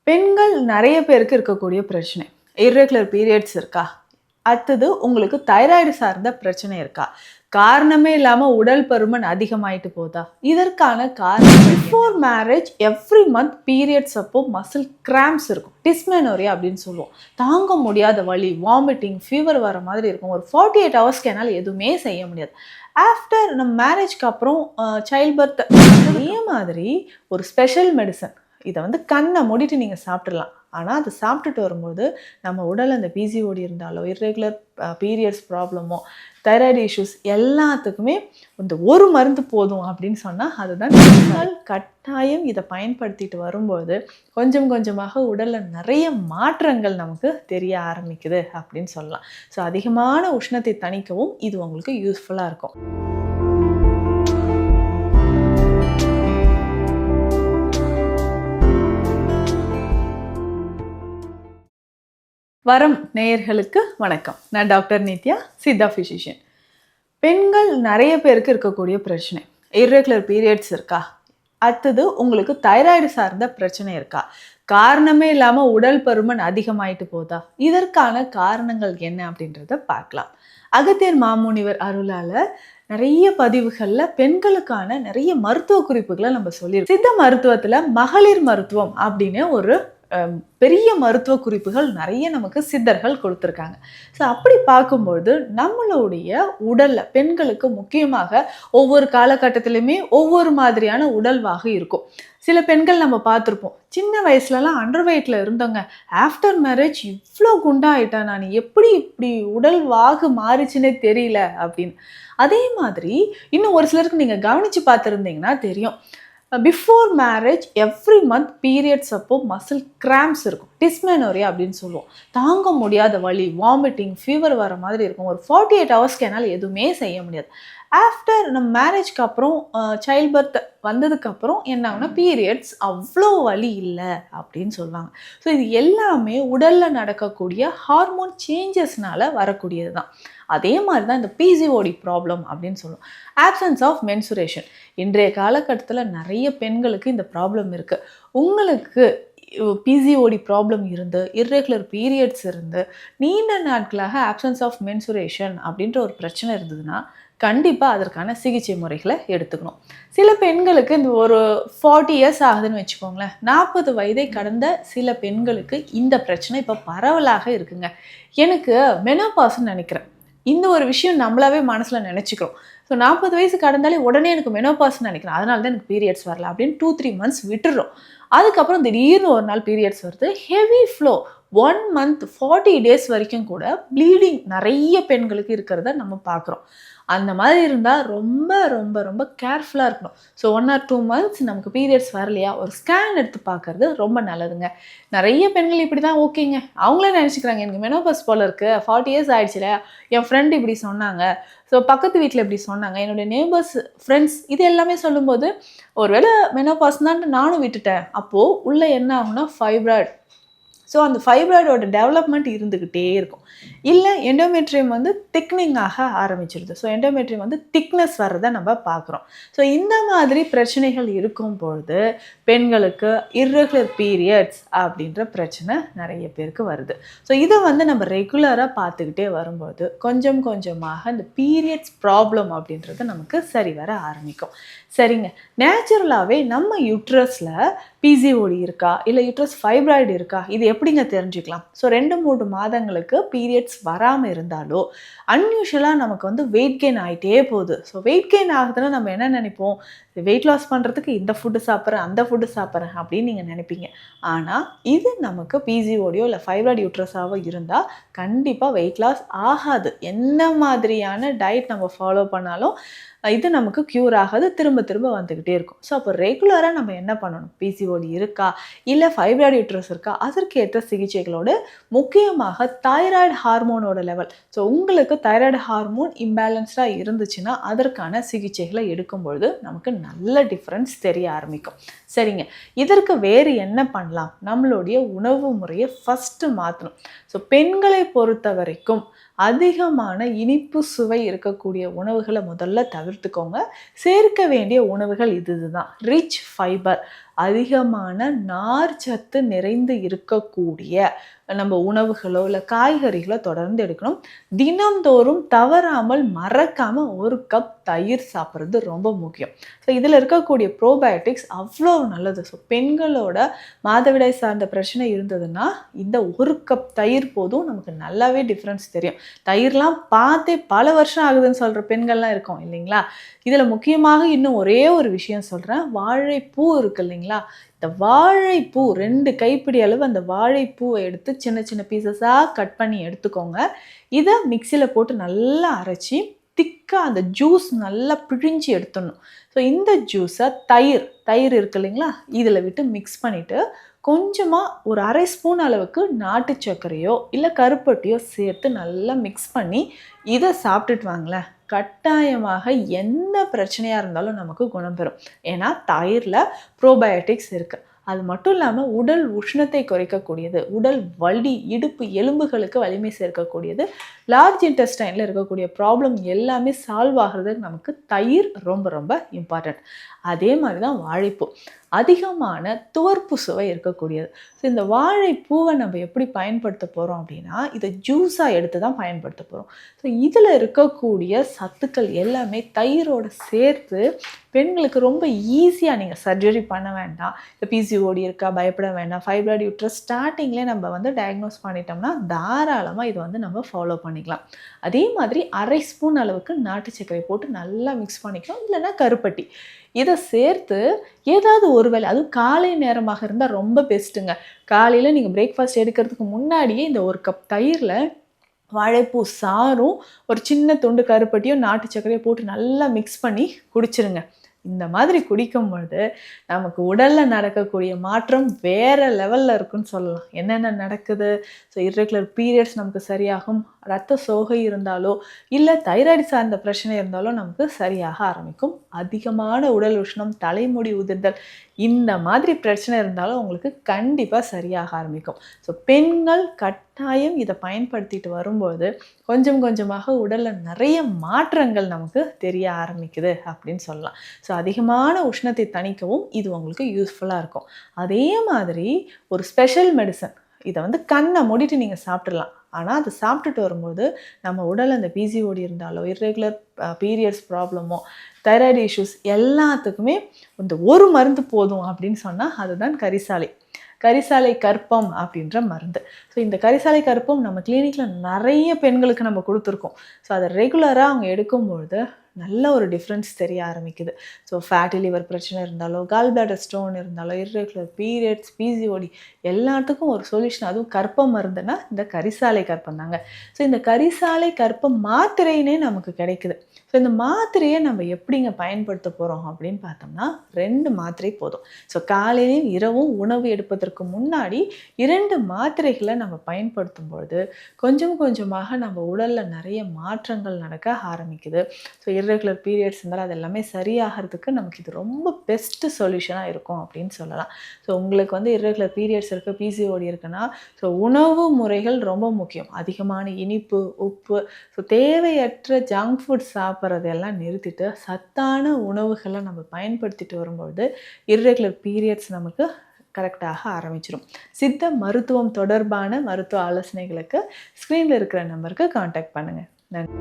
பெண்கள் நிறைய பேருக்கு இருக்கக்கூடிய பிரச்சனை. இர்ரெகுலர் பீரியட்ஸ் இருக்கா? அடுத்தது உங்களுக்கு தைராய்டு சார்ந்த பிரச்சனை இருக்கா? காரணமே இல்லாம உடல் பருமன் அதிகமாயிட்டு போதா? இதற்கான காரணம் before marriage every month periods அப்போ மசில் கிராம்ப்ஸ் இருக்கும். டிஸ்மெனோரியா அப்படின்னு சொல்லுவோம். தாங்க முடியாத வலி, வாமிட்டிங், ஃபீவர் வர மாதிரி இருக்கும். ஒரு 48 ஹவர்ஸ்க்கு என்னால் எதுவுமே செய்ய முடியாது. ஆஃப்டர் நம்ம மேரேஜ்க்கு அப்புறம் சைல்ட் பர்த் அதே மாதிரி ஒரு ஸ்பெஷல் மெடிசன். இதை வந்து கண்ணை மூடிட்டு நீங்கள் சாப்பிட்றலாம். ஆனால் அது சாப்பிட்டுட்டு வரும்போது நம்ம உடல் அந்த பிசிஓடி இருந்தாலோ இர்ரெகுலர் பீரியட்ஸ் ப்ராப்ளமோ தைராய்டு இஷ்யூஸ் எல்லாத்துக்குமே இந்த ஒரு மருந்து போதும் அப்படின்னு சொன்னால் அதுதான் கட்டாயம். இதை பயன்படுத்திட்டு வரும்போது கொஞ்சம் கொஞ்சமாக உடலில் நிறைய மாற்றங்கள் நமக்கு தெரிய ஆரம்பிக்குது அப்படின்னு சொல்லலாம். ஸோ அதிகமான உஷ்ணத்தை தணிக்கவும் இது உங்களுக்கு யூஸ்ஃபுல்லாக இருக்கும். வரம் நேயர்களுக்கு வணக்கம். நான் டாக்டர் நித்யா, சித்தா ஃபிசிஷியன். பெண்கள் நிறைய பேருக்கு இருக்கக்கூடிய பிரச்சனை. இர்ரெகுலர் பீரியட்ஸ் இருக்கா? அடுத்தது உங்களுக்கு தைராய்டு சார்ந்த பிரச்சனை இருக்கா? காரணமே இல்லாமல் உடல் பருமன் அதிகமாயிட்டு போதா? இதற்கான காரணங்கள் என்ன அப்படின்றத பார்க்கலாம். அகத்தியர் மாமுனிவர் அருளால் நிறைய பதிவுகளில் பெண்களுக்கான நிறைய மருத்துவ குறிப்புகளை நம்ம சொல்லியிருக்கோம். சித்த மருத்துவத்தில் மகளிர் மருத்துவம் அப்படின்னு ஒரு பெரிய மருத்துவ குறிப்புகள் நிறைய நமக்கு சித்தர்கள் கொடுத்துருக்காங்க. ஸோ அப்படி பார்க்கும்பொழுது நம்மளுடைய உடலில் பெண்களுக்கு முக்கியமாக ஒவ்வொரு காலகட்டத்திலையுமே ஒவ்வொரு மாதிரியான உடல்வாகு இருக்கும். சில பெண்கள் நம்ம பார்த்துருப்போம், சின்ன வயசுலலாம் அண்டர் வெயிட்டில் இருந்தவங்க ஆஃப்டர் மேரேஜ் இவ்வளோ குண்டாயிட்டா, நான் எப்படி இப்படி உடல் வாகு மாறிச்சுன்னே தெரியல அப்படின்னு. அதே மாதிரி இன்னும் ஒரு சிலருக்கு நீங்கள் கவனித்து பார்த்துருந்தீங்கன்னா தெரியும், before marriage every month periods அப்போ மசில் கிராம்ப்ஸ் இருக்கும். டிஸ்மெனோரியா அப்படின்னு சொல்லுவோம். தாங்க முடியாத வலி, வாமிட்டிங், ஃபீவர் வர மாதிரி இருக்கும். ஒரு 48 ஹவர்ஸ்க்கு என்னால் எதுவுமே செய்ய முடியாது. ஆஃப்டர் நம்ம மேரேஜ்க்கு அப்புறம் சைல்ட் பர்த் வந்ததுக்கப்புறம் என்ன ஆகுனா பீரியட்ஸ் அவ்வளோ வலி இல்லை அப்படின்னு சொல்லுவாங்க. ஸோ இது எல்லாமே உடலில் நடக்கக்கூடிய ஹார்மோன் சேஞ்சஸ்னால வரக்கூடியது தான். அதே மாதிரி தான் இந்த பிசிஓடி ப்ராப்ளம் அப்படின்னு சொல்லுவோம். Absence of menstruation. இன்றைய காலகட்டத்தில் நிறைய பெண்களுக்கு இந்த ப்ராப்ளம் இருக்குது. உங்களுக்கு பிசிஓடி ப்ராப்ளம் இருந்து இர்ரெகுலர் பீரியட்ஸ் இருந்து நீண்ட நாட்களாக ஆப்சன்ஸ் ஆஃப் மென்சுரேஷன் அப்படின்ற ஒரு பிரச்சனை இருந்ததுன்னா கண்டிப்பாக அதற்கான சிகிச்சை முறைகளை எடுத்துக்கணும். சில பெண்களுக்கு இந்த ஒரு 40 இயர்ஸ் ஆகுதுன்னு வச்சுக்கோங்களேன், 40 வயதை கடந்த சில பெண்களுக்கு இந்த பிரச்சனை இப்போ பரவலாக இருக்குங்க. எனக்கு மெனோபாஸ்ன்னு நினைக்கிறேன். இந்த ஒரு விஷயம் நம்மளாவே மனசில் நினச்சிக்கிறோம். ஸோ 40 வயசு கடந்தாலே உடனே எனக்கு மெனோபாஸ்ன்னு நினைக்கிறேன், அதனால தான் எனக்கு பீரியட்ஸ் வரல அப்படின்னு 2-3 months விட்டுடுறோம். அதுக்கப்புறம் திடீர்னு ஒரு நாள் பீரியட்ஸ் வருது, ஹெவி ஃப்ளோ 1 month 40 days வரைக்கும் கூட ப்ளீடிங் நிறைய பெண்களுக்கு இருக்கிறத நம்ம பார்க்குறோம். அந்த மாதிரி இருந்தால் ரொம்ப ரொம்ப ரொம்ப கேர்ஃபுல்லாக இருக்கணும். ஸோ 1 or 2 months நமக்கு பீரியட்ஸ் வரலையா, ஒரு ஸ்கேன் எடுத்து பார்க்கறது ரொம்ப நல்லதுங்க. நிறைய பெண்கள் இப்படி தான் ஓகேங்க, அவங்களே நினச்சிக்கிறாங்க எனக்கு மெனோபாஸ் போல் இருக்குது, 40 years ஆகிடுச்சுல, என் ஃப்ரெண்டு இப்படி சொன்னாங்க, ஸோ பக்கத்து வீட்டில் இப்படி சொன்னாங்க, என்னுடைய நேபர்ஸ் ஃப்ரெண்ட்ஸ் இது எல்லாமே சொல்லும்போது ஒருவேளை மெனோபாஸ் தான் நானும் விட்டுட்டேன். அப்போது உள்ளே என்ன ஆகுனா ஃபைப்ராய்டு. ஸோ அந்த ஃபைப்ராய்டோட டெவலப்மெண்ட் இருந்துக்கிட்டே இருக்கும். இல்லை எண்டோமெட்ரியம் வந்து திக்னிங்காக ஆரம்பிச்சிருது. ஸோ எண்டோமெட்ரியம் வந்து திக்னஸ் வர்றதை நம்ம பார்க்குறோம். ஸோ இந்த மாதிரி பிரச்சனைகள் இருக்கும் பொழுது பெண்களுக்கு இர்ரெகுலர் பீரியட்ஸ் அப்படின்ற பிரச்சனை நிறைய பேருக்கு வருது. ஸோ இதை வந்து நம்ம ரெகுலராக பார்த்துக்கிட்டே வரும்போது கொஞ்சம் கொஞ்சமாக இந்த பீரியட்ஸ் ப்ராப்ளம் அப்படின்றது நமக்கு சரி வர ஆரம்பிக்கும். சரிங்க, நேச்சுரலாகவே நம்ம யூட்ரஸில் பிசிஓடி இருக்கா இல்லை யூட்ரஸ் ஃபைப்ராய்டு இருக்கா, இது எப்படிங்க தெரிஞ்சுக்கலாம்? ஸோ 2-3 மாதங்களுக்கு பீரியட்ஸ் வராமல் இருந்தாலோ அன்யூஷுவலாக நமக்கு வந்து வெயிட் கெயின் ஆகிட்டே போகுது. ஸோ வெயிட் கெயின் ஆகுதுன்னா நம்ம என்ன நினைப்போம், வெயிட் லாஸ் பண்ணுறதுக்கு இந்த ஃபுட்டு சாப்பிட்றேன் அந்த ஃபுட்டு சாப்பிட்றேன் அப்படின்னு நீங்கள் நினைப்பீங்க. ஆனால் இது நமக்கு பிசிஓடியோ இல்லை ஃபைப்ராய்டு யூட்ரஸாவோ இருந்தால் கண்டிப்பாக வெயிட் லாஸ் ஆகாது. என்ன மாதிரியான டயட் நம்ம ஃபாலோ பண்ணாலும் இது நமக்கு க்யூர் ஆகாது, திரும்ப திரும்ப வந்துக்கிட்டே இருக்கும். ஸோ அப்போ ரெகுலராக நம்ம என்ன பண்ணணும், பிசிஓடி இருக்கா இல்லை ஃபைப்ராய்டு யூட்ரஸ் இருக்கா, அதற்கேற்ற சிகிச்சைகளோடு முக்கியமாக தைராய்டு ஹார்மோனோட லெவல். ஸோ உங்களுக்கு தைராய்டு ஹார்மோன் இம்பேலன்ஸ்டாக இருந்துச்சுன்னா அதற்கான சிகிச்சைகளை எடுக்கும்பொழுது நமக்கு நல்ல டிஃப்ரென்ஸ் தெரிய ஆரம்பிக்கும். சரிங்க, இதற்கு வேறு என்ன பண்ணலாம்? நம்மளுடைய உணவு முறையை ஃபஸ்ட்டு மாற்றணும். ஸோ பெண்களை பொறுத்த வரைக்கும் அதிகமான இனிப்பு சுவை இருக்கக்கூடிய உணவுகளை முதல்ல தவிர்த்துக்கோங்க. சேர்க்க வேண்டிய உணவுகள் இதுதான். ரிச் ஃபைபர், அதிகமான நார் சத்து நிறைந்து இருக்கக்கூடிய நம்ம உணவுகளோ இல்லை காய்கறிகளோ தொடர்ந்து எடுக்கணும். தினம்தோறும் தவறாமல் மறக்காமல் 1 கப் தயிர் சாப்பிட்றது ரொம்ப முக்கியம். ஸோ இதில் இருக்கக்கூடிய ப்ரோபயோட்டிக்ஸ் அவ்வளோ நல்லது. ஸோ பெண்களோட மாதவிடாய் சார்ந்த பிரச்சனை இருந்ததுன்னா இந்த 1 கப் தயிர் போதும், நமக்கு நல்லாவே டிஃப்ரென்ஸ் தெரியும். தயிர்லாம் பார்த்தே பல வருஷம் ஆகுதுன்னு சொல்கிற பெண்கள்லாம் இருக்கோம் இல்லைங்களா? இதில் முக்கியமாக இன்னும் ஒரே ஒரு விஷயம் சொல்கிறேன். வாழைப்பூ இருக்குது இல்லைங்களா? இந்த வாழைப்பூ 2 கைப்பிடி அளவு அந்த வாழைப்பூவை எடுத்து சின்ன சின்ன பீசஸாக கட் பண்ணி எடுத்துக்கோங்க. இதை மிக்சியில் போட்டு நல்லா அரைச்சி திக்காக அந்த ஜூஸ் நல்லா பிழிஞ்சு எடுத்துடணும். ஸோ இந்த ஜூஸை தயிர் இருக்கு இல்லைங்களா, இதில் விட்டு மிக்ஸ் பண்ணிவிட்டு கொஞ்சமாக ஒரு 1/2 ஸ்பூன் அளவுக்கு நாட்டு சர்க்கரையோ இல்லை கருப்பட்டியோ சேர்த்து நல்லா மிக்ஸ் பண்ணி இதை சாப்பிட்டுட்டு வாங்களேன். கட்டாயமாக எந்த பிரச்சனையாக இருந்தாலும் நமக்கு குணம் பெறும். ஏன்னா தயிரில் ப்ரோபயோட்டிக்ஸ் இருக்குது. அது மட்டும் இல்லாமல் உடல் உஷ்ணத்தை குறைக்கக்கூடியது, உடல் வலி, இடுப்பு எலும்புகளுக்கு வலிமை சேர்க்கக்கூடியது, லார்ஜ் இன்டெஸ்டைனில் இருக்கக்கூடிய ப்ராப்ளம் எல்லாமே சால்வ் ஆகிறதுக்கு நமக்கு தயிர் ரொம்ப ரொம்ப இம்பார்ட்டண்ட். அதே மாதிரி தான் வாழைப்பூ அதிகமான துவர்ப்பு சுவை இருக்கக்கூடியது. ஸோ இந்த வாழைப்பூவை நம்ம எப்படி பயன்படுத்த போகிறோம் அப்படின்னா, இதை ஜூஸாக எடுத்து தான் பயன்படுத்த போகிறோம். ஸோ இதில் இருக்கக்கூடிய சத்துக்கள் எல்லாமே தயிரோடு சேர்த்து பெண்களுக்கு ரொம்ப ஈஸியாக, நீங்கள் சர்ஜரி பண்ண வேண்டாம். இந்த பிசிஓடி இருக்கா பயப்பட வேண்டாம். ஃபைப்ராய்டு யூட்ரஸ் ஸ்டார்டிங்லேயே நம்ம டயக்னோஸ் பண்ணிட்டோம்னா தாராளமாக இதை நம்ம ஃபாலோ பண்ணிக்கலாம். அதே மாதிரி 1/2 ஸ்பூன் அளவுக்கு நாட்டு சர்க்கரை போட்டு நல்லா மிக்ஸ் பண்ணிக்கலாம். இல்லைன்னா கருப்பட்டி இதை சேர்த்து ஏதாவது ஒரு வேளை, அதுவும் காலை நேரமாக இருந்தால் ரொம்ப பெஸ்ட்டுங்க. காலையில் நீங்கள் பிரேக்ஃபாஸ்ட் எடுக்கிறதுக்கு முன்னாடியே இந்த 1 கப் தயிரில் வாழைப்பூ சாறும் ஒரு சின்ன துண்டு கருப்பட்டியும் நாட்டு சர்க்கரையும் போட்டு நல்லா மிக்ஸ் பண்ணி குடிச்சிருங்க. இந்த மாதிரி குடிக்கும் பொழுது நமக்கு உடலில் நடக்கக்கூடிய மாற்றம் வேறு லெவலில் இருக்குன்னு சொல்லலாம். என்னென்ன நடக்குது? ஸோ இர்ரெகுலர் பீரியட்ஸ் நமக்கு சரியாகும். ரத்த சோகை இருந்தாலோ இல்லை தைராய்டு சார்ந்த பிரச்சனை இருந்தாலோ நமக்கு சரியாக ஆரம்பிக்கும். அதிகமான உடல் உஷ்ணம், தலைமுடி உதிர்தல், இந்த மாதிரி பிரச்சனை இருந்தாலும் உங்களுக்கு கண்டிப்பாக சரியாக ஆரம்பிக்கும். ஸோ பெண்கள் கட்டாயம் இதை பயன்படுத்திட்டு வரும்போது கொஞ்சம் கொஞ்சமாக உடலில் நிறைய மாற்றங்கள் நமக்கு தெரிய ஆரம்பிக்குது அப்படின்னு சொல்லலாம். ஸோ அதிகமான உஷ்ணத்தை தணிக்கவும் இது உங்களுக்கு யூஸ்ஃபுல்லாக இருக்கும். அதே மாதிரி ஒரு ஸ்பெஷல் மெடிசன், இதை கண்ணை மூடிட்டு நீங்கள் சாப்பிட்றலாம். ஆனால் அது சாப்பிட்டுட்டு வரும்போது நம்ம உடல் அந்த பிசிஓடி இருந்தாலோ இர்ரெகுலர் பீரியட்ஸ் ப்ராப்ளமோ தைராய்டு இஷ்யூஸ் எல்லாத்துக்குமே இந்த ஒரு மருந்து போதும் அப்படின்னு சொன்னால் அதுதான் கரிசாலை கற்பம் அப்படின்ற மருந்து. ஸோ இந்த கரிசாலை கற்பம் நம்ம கிளினிக்கில் நிறைய பெண்களுக்கு நம்ம கொடுத்துருக்கோம். ஸோ அதை ரெகுலராக அவங்க எடுக்கும்பொழுது நல்ல ஒரு டிஃப்ரென்ஸ் தெரிய ஆரம்பிக்குது. ஸோ ஃபேட்டி லிவர் பிரச்சனை இருந்தாலோ, கால் பிளாடர் ஸ்டோன் இருந்தாலோ, இர்ரெகுலர் பீரியட்ஸ், பிசிஓடி எல்லாத்துக்கும் ஒரு சொல்யூஷன். அதுவும் கற்பம் மருந்துன்னா இந்த கரிசாலை கற்பம் தாங்க. ஸோ இந்த கரிசாலை கற்பம் மாத்திரையினே நமக்கு கிடைக்குது. ஸோ இந்த மாத்திரையை நம்ம எப்படிங்க பயன்படுத்த போகிறோம் அப்படின்னு பார்த்தோம்னா 2 மாத்திரை போதும். ஸோ காலையிலையும் இரவும் உணவு எடுப்பதற்கு முன்னாடி 2 மாத்திரைகளை நம்ம பயன்படுத்தும் பொழுது கொஞ்சம் கொஞ்சமாக நம்ம உடலில் நிறைய மாற்றங்கள் நடக்க ஆரம்பிக்குது. ஸோ இர்ரெகுலர் பீரியட்ஸ் இருந்தாலும் அது எல்லாமே சரியாகிறதுக்கு நமக்கு இது ரொம்ப பெஸ்ட்டு சொல்யூஷனாக இருக்கும் அப்படின்னு சொல்லலாம். ஸோ உங்களுக்கு இர்ரெகுலர் பீரியட்ஸ் இருக்குது, பிசிஓடி இருக்குன்னா, ஸோ உணவு முறைகள் ரொம்ப முக்கியம். அதிகமான இனிப்பு, உப்பு, ஸோ தேவையற்ற ஜங்க் ஃபுட் சாப்பிட்றதெல்லாம் நிறுத்திட்டு சத்தான உணவுகளை நம்ம பயன்படுத்திட்டு வரும்பொழுது இர்ரெகுலர் பீரியட்ஸ் நமக்கு கரெக்டாக ஆரம்பிச்சிடும். சித்த மருத்துவம் தொடர்பான மருத்துவ ஆலோசனைகளுக்கு ஸ்க்ரீனில் இருக்கிற நம்பருக்கு காண்டாக்ட் பண்ணுங்கள். நன்றி.